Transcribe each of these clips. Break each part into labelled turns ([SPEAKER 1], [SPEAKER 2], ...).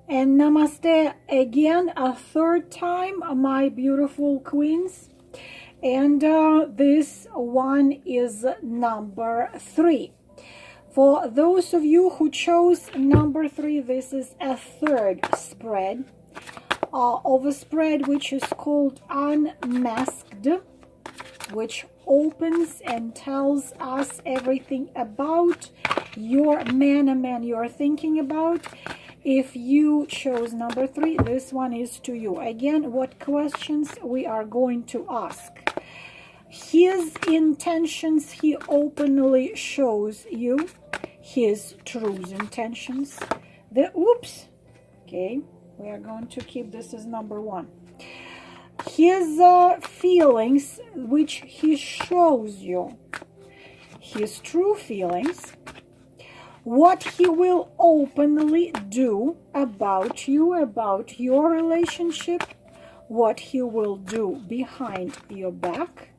[SPEAKER 1] And namaste again, a third time, my beautiful queens. And this one is number 3. For those of you who chose number 3, this is a third spread of a spread which is called Unmasked, which opens and tells us everything about your man you're thinking about. If you chose number 3, this one is to you. Again, what questions we are going to ask. His intentions, he openly shows you. His true intentions. Okay, we are going to keep this as number 1. His feelings, which he shows you. His true feelings. What he will openly do about you, about your relationship, what he will do behind your back,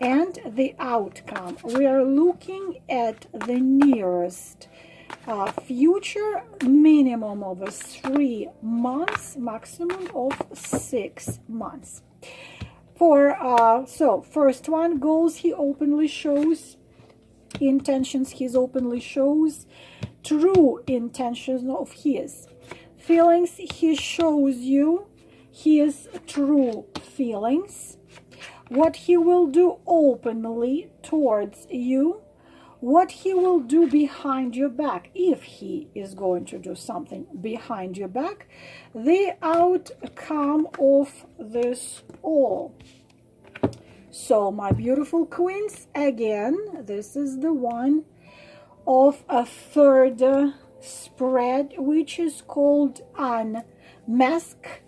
[SPEAKER 1] and the outcome. We are looking at the nearest future, minimum of 3 months, maximum of 6 months. So first one, goals he openly shows. Intentions he openly shows. True intentions of his. Feelings he shows you. His true feelings. What he will do openly towards you. What he will do behind your back, if he is going to do something behind your back. The outcome of this all. So, my beautiful queens, again, this is the one of a third spread, which is called Unmasked.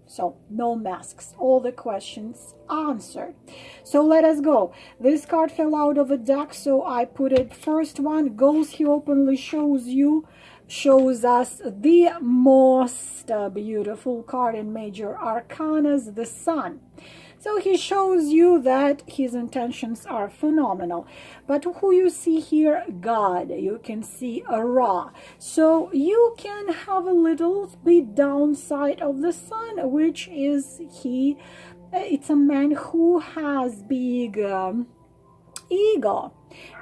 [SPEAKER 1] So, no masks, all the questions answered. So, let us go. This card fell out of a deck, so I put it first one. Goals he openly shows you. Shows us the most beautiful card in major arcanas, the Sun. So he shows you that his intentions are phenomenal. But who you see here? God. You can see a Ra. So you can have a little bit downside of the Sun, which is it's a man who has big ego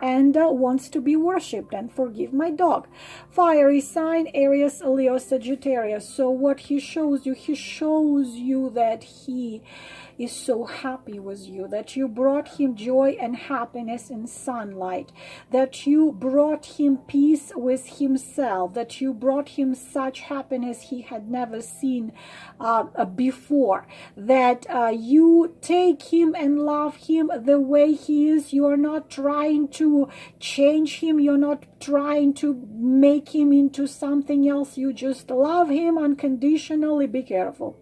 [SPEAKER 1] and wants to be worshipped. And forgive my dog. Fiery sign, Aries, Leo, Sagittarius. So what he shows you that he is so happy with you, that you brought him joy and happiness in sunlight, that you brought him peace with himself, that you brought him such happiness he had never seen before, that you take him and love him the way he is. You're not trying to change him, you're not trying to make him into something else, you just love him unconditionally. Be careful.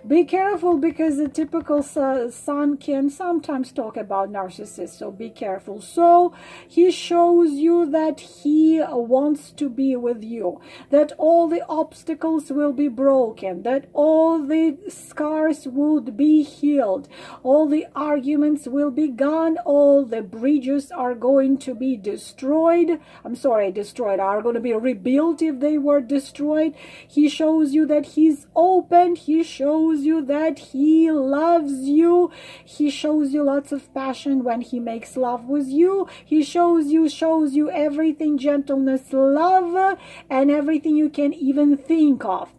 [SPEAKER 1] Be careful, because the typical Sun can sometimes talk about narcissists, so be careful. So he shows you that he wants to be with you, that all the obstacles will be broken, that all the scars would be healed, all the arguments will be gone, all the bridges are going to be destroyed. Are going to be rebuilt if they were destroyed. He shows you that he's open. He shows you that he loves you. He shows you lots of passion when he makes love with you. He shows you everything, gentleness, love, and everything you can even think of.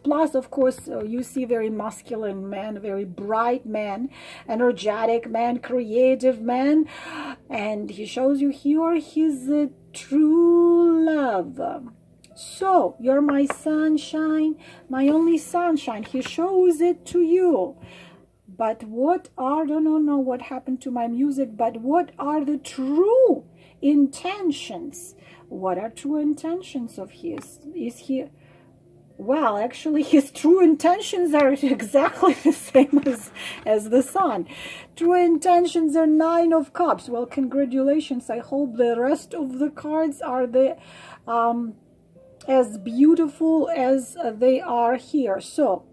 [SPEAKER 1] Plus, of course, you see very masculine man, very bright man, energetic man, creative man, and he shows you here his true love. So, you're my sunshine, my only sunshine. He shows it to you. But I don't know what happened to my music, but what are the true intentions? What are true intentions of his? Well, actually, his true intentions are exactly the same as the Sun. True intentions are 9 of Cups. Well, congratulations. I hope the rest of the cards are as beautiful as they are here. So,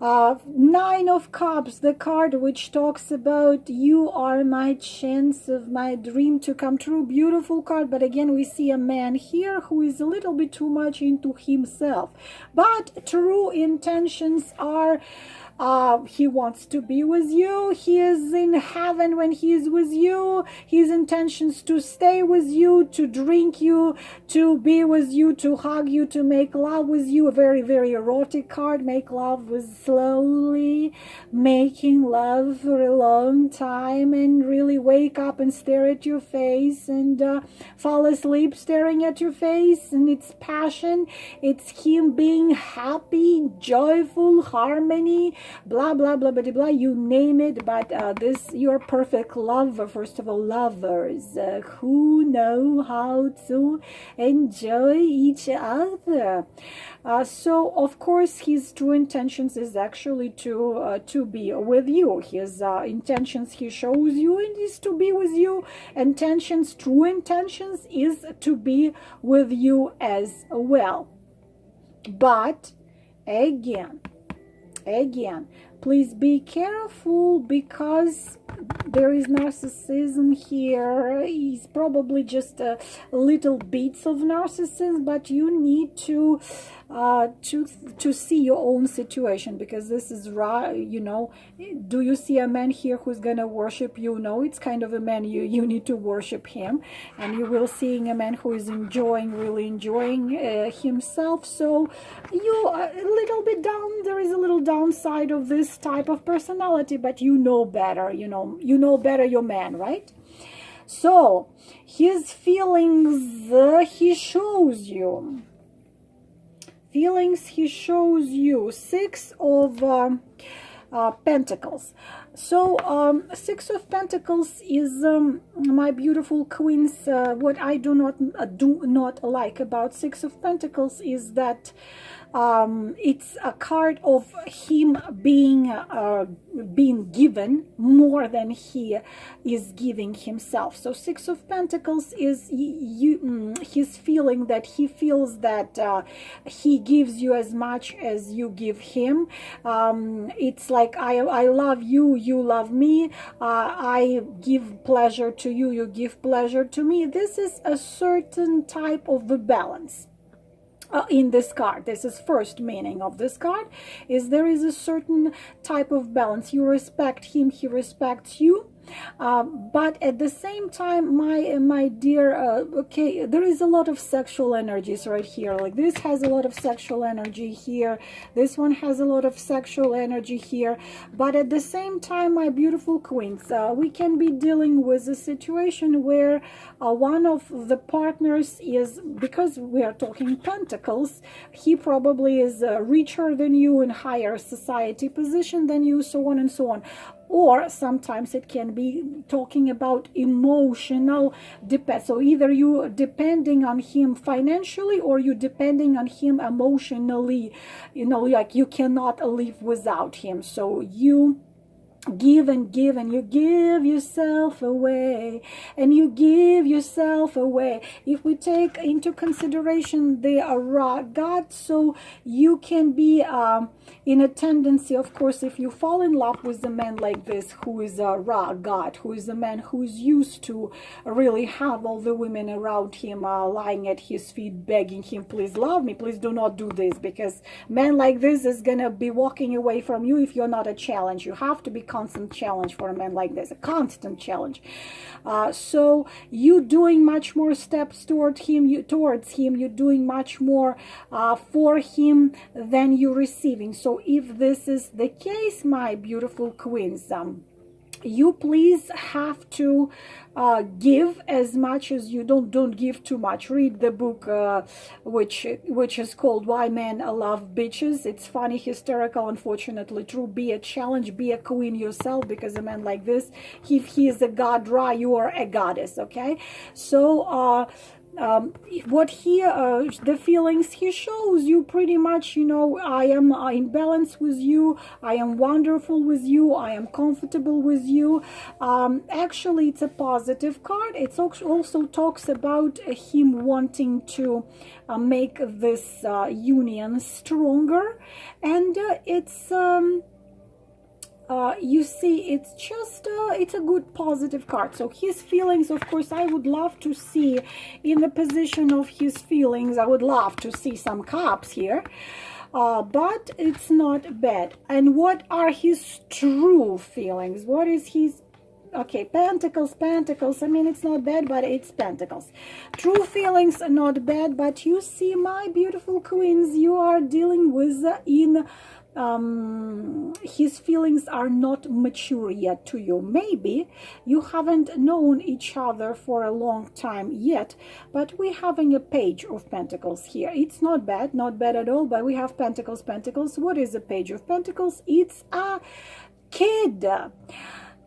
[SPEAKER 1] Nine of Cups, the card which talks about you are my chance of my dream to come true. Beautiful card, but again we see a man here who is a little bit too much into himself, but true intentions are he wants to be with you. He is in heaven when he is with you. His intentions to stay with you, to drink you, to be with you, to hug you, to make love with you. A very, very erotic card. Make love with slowly making love for a long time, and really wake up and stare at your face and fall asleep staring at your face. And it's passion. It's him being happy, joyful, harmony, blah blah blah blah blah, you name it. But this, your perfect lover. First of all, lovers who know how to enjoy each other. So of course his true intentions is actually to be with you. His intentions he shows you and is to be with you. Intentions, true intentions, is to be with you as well. But again, please be careful, because there is narcissism here. He's probably just little bits of narcissism, but you need to see your own situation, because this is right. You know, do you see a man here who's gonna worship you? No, it's kind of a man you need to worship him, and you will seeing a man who is really enjoying himself. So you a little bit down. There is a little downside of this type of personality, but you know better. You know better your man, right? So his feelings he shows you. Six of Pentacles. So 6 of Pentacles is my beautiful queens. What I do not like about 6 of Pentacles is that it's a card of him being given more than he is giving himself. So 6 of Pentacles is his feeling that he feels that he gives you as much as you give him. It's like I love you, you love me. I give pleasure to you, you give pleasure to me. This is a certain type of the balance. In this card, this is first meaning of this card, is there is a certain type of balance. You respect him, he respects you. But at the same time, my dear, okay, there is a lot of sexual energies right here. Like this has a lot of sexual energy here. This one has a lot of sexual energy here. But at the same time, my beautiful queens, we can be dealing with a situation where one of the partners is, because we are talking pentacles, he probably is richer than you, in higher society position than you, so on and so on. Or sometimes it can be talking about emotional depend. So either you depending on him financially, or you depending on him emotionally. You know, like you cannot live without him. So you give and give, and you give yourself away, and you give yourself away. If we take into consideration the raw God, so you can be in a tendency, of course, if you fall in love with a man like this, who is a raw God, who is a man who is used to really have all the women around him lying at his feet, begging him, please love me, please do not do this, because man like this is gonna be walking away from you if you're not a challenge. You have to be constant challenge for a man like this, a constant challenge. So you doing much more steps towards him, you're doing much more for him than you're receiving. So if this is the case, my beautiful queens, you please have to give as much as you don't give too much. Read the book which is called Why Men Love Bitches. It's funny, hysterical, unfortunately true. Be a challenge, be a queen yourself, because a man like this, if he is a god Ra, you are a goddess. Okay, so what he the feelings he shows you pretty much, you know, I am in balance with you, I am wonderful with you, I am comfortable with you. Actually, it's a positive card. It also talks about him wanting to make this union stronger, and it's you see, it's just it's a good positive card. So his feelings, of course, I would love to see in the position of his feelings, I would love to see some cups here, but it's not bad. And what are his true feelings? What is his, okay, pentacles, pentacles, I mean, it's not bad, but it's pentacles. True feelings are not bad, but you see, my beautiful queens, you are dealing with his feelings are not mature yet to you. Maybe you haven't known each other for a long time yet, but we're having a page of pentacles here. It's not bad, not bad at all, but we have pentacles, pentacles. What is a page of pentacles? It's a kid.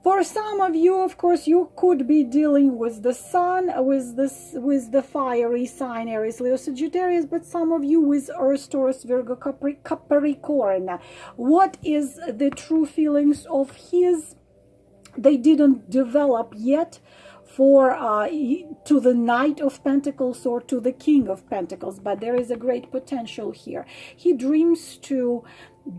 [SPEAKER 1] For some of you, of course, you could be dealing with the sun, with the fiery sign Aries, Leo, Sagittarius, but some of you with Earth, Taurus, Virgo, Capricorn. What is the true feelings of his? They didn't develop yet for to the Knight of Pentacles or to the King of Pentacles, but there is a great potential here. He dreams to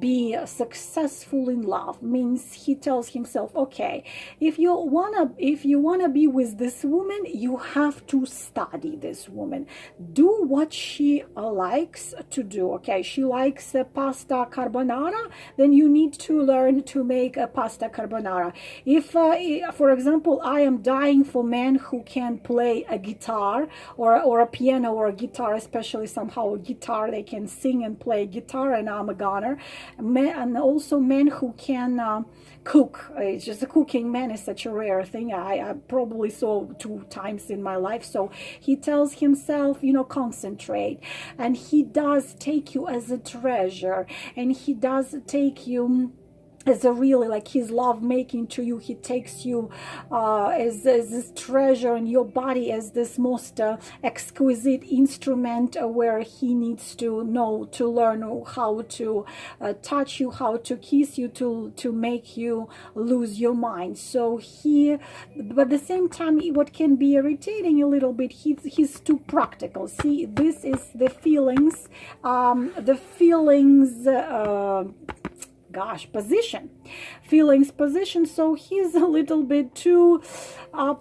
[SPEAKER 1] be successful in love. Means he tells himself, okay, if you wanna be with this woman, you have to study this woman, do what she likes to do. Okay, she likes pasta carbonara, then you need to learn to make a pasta carbonara. If for example, I am dying for men who can play a guitar or a piano or a guitar, especially somehow a guitar, they can sing and play guitar, and I'm a goner. Men, and also men who can cook. It's just a cooking man is such a rare thing. I probably saw 2 times in my life. So he tells himself, you know, concentrate, and he does take you as a treasure, and he does take you as a really, like, his love making to you. He takes you as this treasure in your body, as this most exquisite instrument where he needs to know, to learn how to touch you, how to kiss you, to make you lose your mind. So he, but at the same time, what can be irritating a little bit, he's too practical. See, this is the feelings, position, feelings position. So he's a little bit too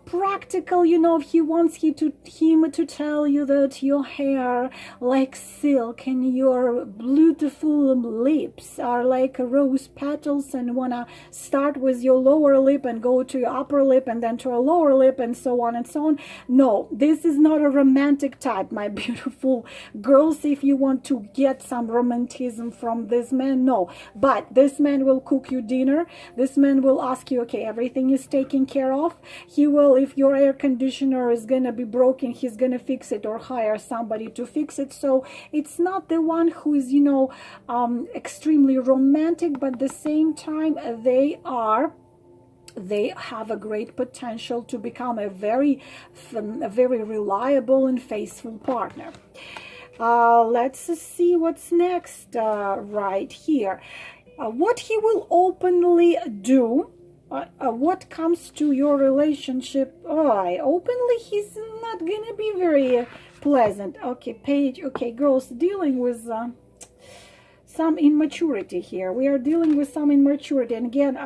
[SPEAKER 1] practical, you know. He wants him to tell you that your hair like silk and your beautiful lips are like rose petals, and wanna start with your lower lip and go to your upper lip and then to a lower lip and so on and so on. No, this is not a romantic type, my beautiful girls. If you want to get some romanticism from this man, no, but this man will cook you dinner. This man will ask you, okay, everything is taken care of. He will, if your air conditioner is gonna be broken, he's gonna fix it or hire somebody to fix it. So it's not the one who is, you know, extremely romantic, but at the same time they have a great potential to become a very reliable and faithful partner. Let's see what's next right here. What he will openly do, what comes to your relationship. Openly, he's not gonna be very pleasant. Okay, page. Okay, girls, dealing with some immaturity here. We are dealing with some immaturity, and again,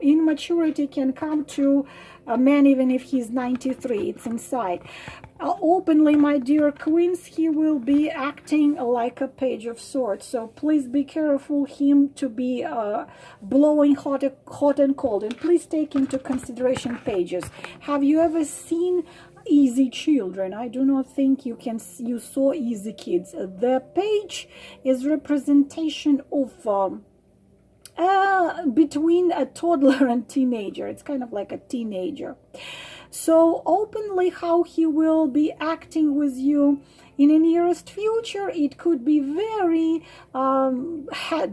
[SPEAKER 1] immaturity can come to a man even if he's 93. It's inside. Openly, my dear queens, he will be acting like a page of swords. So please be careful him to be blowing hot and cold. And please take into consideration pages. Have you ever seen easy children? I do not think you saw easy kids. The page is representation of between a toddler and teenager. It's kind of like a teenager. So openly, how he will be acting with you in the nearest future, it could be very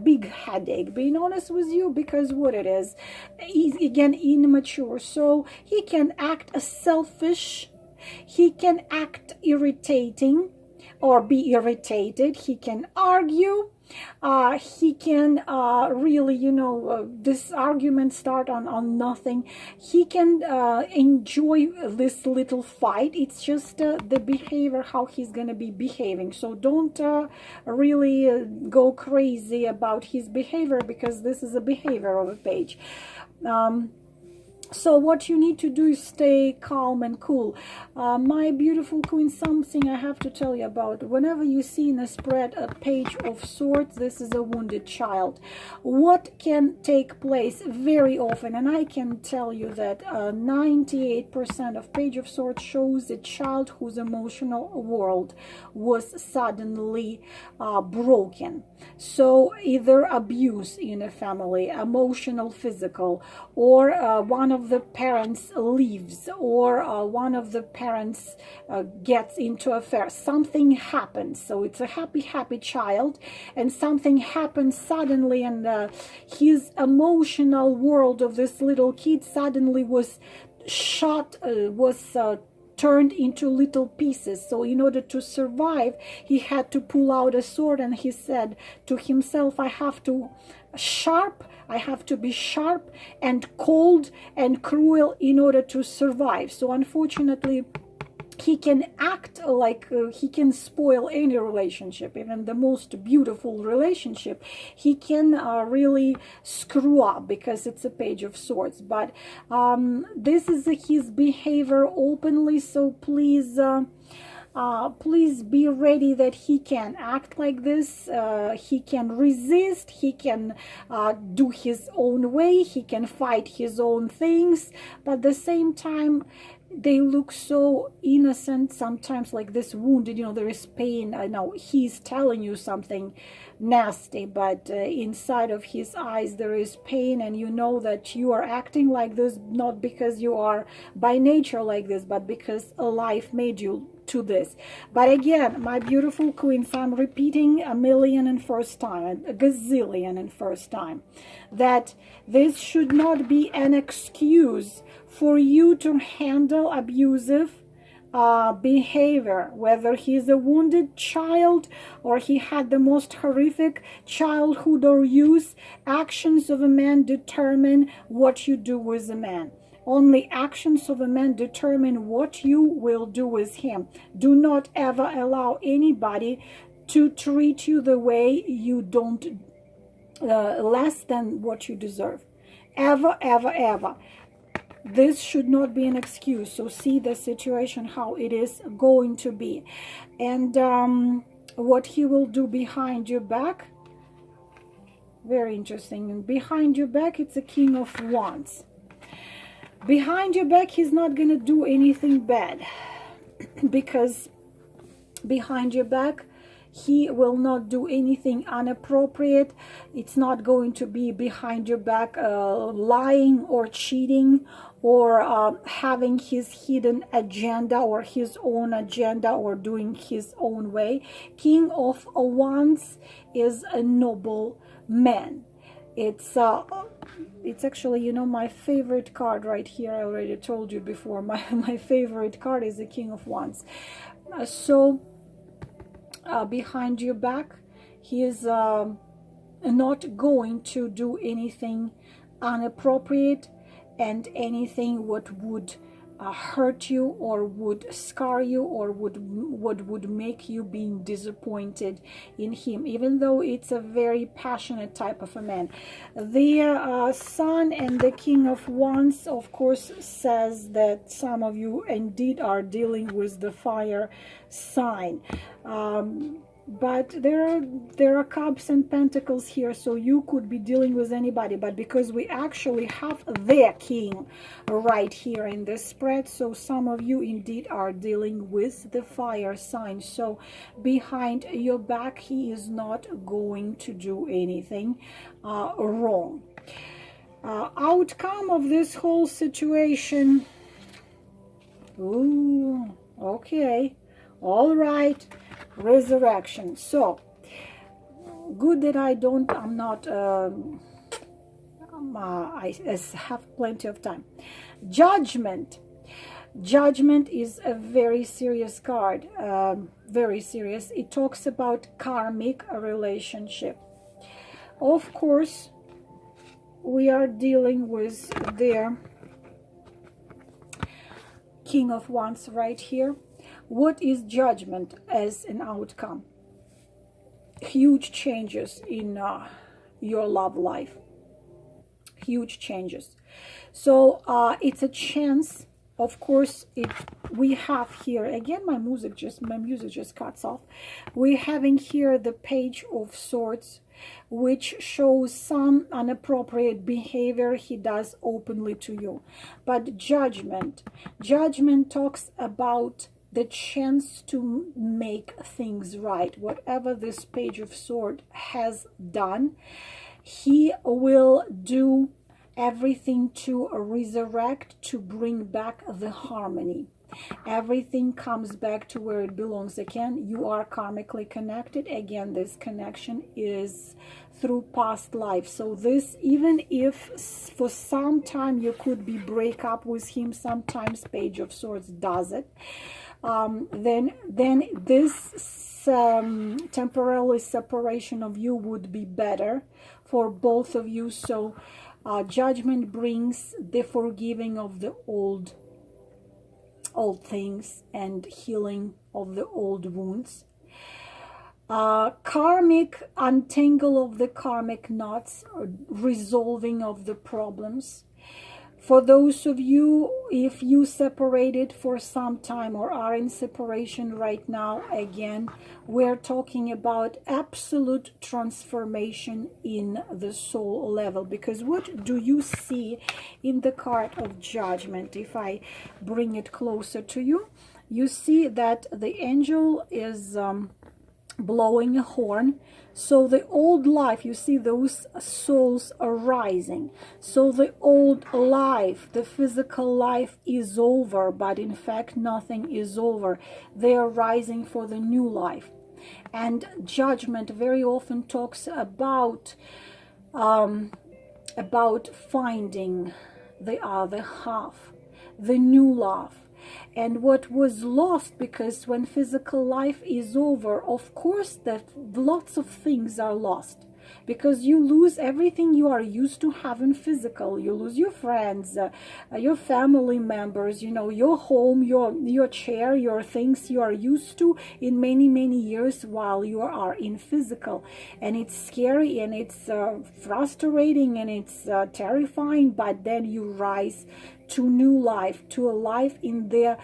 [SPEAKER 1] big headache, being honest with you, because what it is, he's again immature. So he can act as selfish. He can act irritating or be irritated. He can argue. He can really, this argument start on nothing. He can enjoy this little fight. It's just the behavior, how he's going to be behaving. So don't really go crazy about his behavior, because this is a behavior of a page. So what you need to do is stay calm and cool. My beautiful queen, something I have to tell you about. Whenever you see in a spread a page of swords, this is a wounded child. What can take place very often, and I can tell you that 98% of page of swords shows a child whose emotional world was suddenly broken. So either abuse in a family, emotional, physical, or one of the parents leaves, or one of the parents gets into affair. Something happens. So it's a happy child, and something happens suddenly, and his emotional world of this little kid suddenly was shot, turned into little pieces. So in order to survive, he had to pull out a sword, and he said to himself, I have to be sharp and cold and cruel in order to survive. So unfortunately, he can act like he can spoil any relationship, even the most beautiful relationship. He can really screw up, because it's a page of swords. But this is his behavior openly, so please please be ready that he can act like this. He can resist. He can do his own way. He can fight his own things. But at the same time, they look so innocent sometimes, like this wounded, there is pain. I know he's telling you something nasty, but inside of his eyes there is pain, and you know that you are acting like this not because you are by nature like this, but because life made you to this. But again, my beautiful queens, I'm repeating 1,000,001st time, a gazillion and first time, that this should not be an excuse for you to handle abusive behavior, whether he's a wounded child or he had the most horrific childhood or youth. Actions of a man determine what you do with a man. Only actions of a man determine what you will do with him. Do not ever allow anybody to treat you the way you don't, less than what you deserve. Ever, ever, ever. This should not be an excuse. So see the situation, how it is going to be. And what he will do behind your back, very interesting. And behind your back, it's a King of Wands. Behind your back, he's not going to do anything bad, because behind your back, he will not do anything inappropriate. It's not going to be behind your back lying or cheating, or having his hidden agenda or his own agenda, or doing his own way. King of Wands is a noble man. It's actually, my favorite card right here. I already told you before, my favorite card is the King of Wands. Behind your back, he is not going to do anything inappropriate, and anything what would hurt you or would scar you, or would make you being disappointed in him, even though it's a very passionate type of a man. The Sun and the King of Wands, of course, says that some of you indeed are dealing with the fire sign. But there are cups and pentacles here, so you could be dealing with anybody. But because we actually have their king right here in this spread, so some of you indeed are dealing with the fire sign. So behind your back, he is not going to do anything wrong. Outcome of this whole situation. Ooh, okay, all right. Resurrection. So good that I have plenty of time. Judgment. Judgment is a very serious card, very serious. It talks about karmic relationship. Of course, we are dealing with their King of Wands right here. What is judgment as an outcome? Huge changes in your love life. Huge changes. So it's a chance. Of course, we have here again. My music just cuts off. We're having here the Page of Swords, which shows some inappropriate behavior he does openly to you. But judgment talks about the chance to make things right. Whatever this Page of Swords has done, he will do everything to resurrect, to bring back the harmony. Everything comes back to where it belongs. Again, you are karmically connected. Again, this connection is through past life. So this, even if for some time you could be break up with him, sometimes Page of Swords does it, then this temporary separation of you would be better for both of you. So judgment brings the forgiving of the old things and healing of the old wounds. Karmic untangle of the karmic knots, resolving of the problems. For those of you, if you separated for some time or are in separation right now, again, we're talking about absolute transformation in the soul level. Because what do you see in the card of Judgment? If I bring it closer to you, you see that the angel is blowing a horn. So the old life, you see those souls are rising. So the old life, the physical life is over, but in fact nothing is over. They are rising for the new life. And judgment very often talks about finding the other half, the new love. And what was lost, because when physical life is over, of course that lots of things are lost, because you lose everything you are used to having physical. You lose your friends, your family members, you know, your home, your chair, your things you are used to in many years while you are in physical. And it's scary and it's frustrating and it's terrifying, but then you rise to new life, to a life in the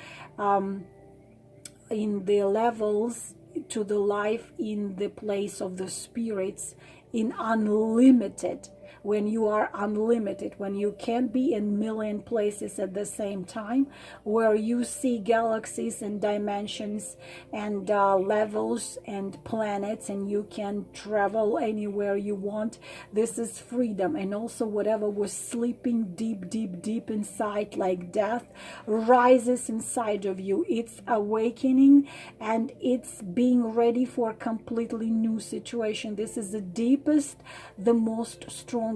[SPEAKER 1] levels, to the life in the place of the spirits, in unlimited. When you are unlimited, when you can be in a million places at the same time, where you see galaxies and dimensions and levels and planets, and you can travel anywhere you want. This is freedom. And also whatever was sleeping deep inside, like death, rises inside of you. It's awakening and it's being ready for a completely new situation. This is the deepest, the most strongest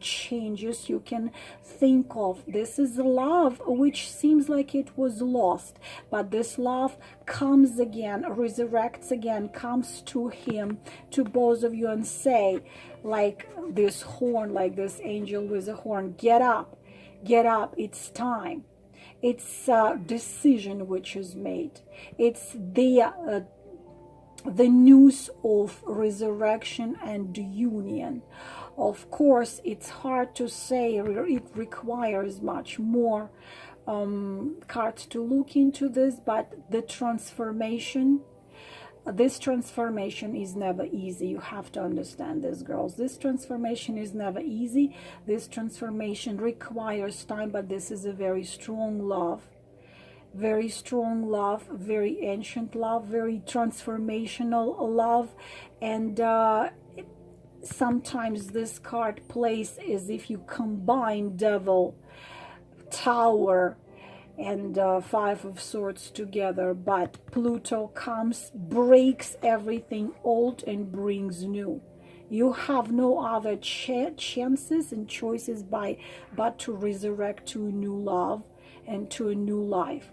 [SPEAKER 1] changes you can think of. This is love which seems like it was lost, but this love comes again, resurrects again, comes to him, to both of you, and say, like this horn, like this angel with a horn, get up, it's time. It's a decision which is made. It's the news of resurrection and union. Of course, it's hard to say. It requires much more cards to look into this, but the transformation, this transformation is never easy. You have to understand this, girls. This transformation is never easy. This transformation requires time, but this is a very strong love. Very strong love, very ancient love, very transformational love. And sometimes this card plays as if you combine Devil, Tower, and Five of Swords together, but Pluto comes, breaks everything old and brings new. You have no other chances and choices but to resurrect to a new love and to a new life.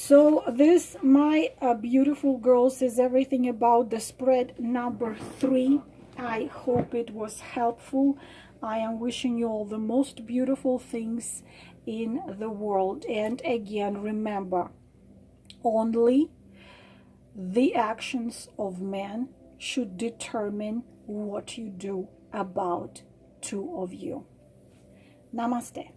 [SPEAKER 1] So this, my beautiful girls, is everything about the spread number 3. I hope it was helpful. I am wishing you all the most beautiful things in the world. And again, remember, only the actions of man should determine what you do about two of you. Namaste.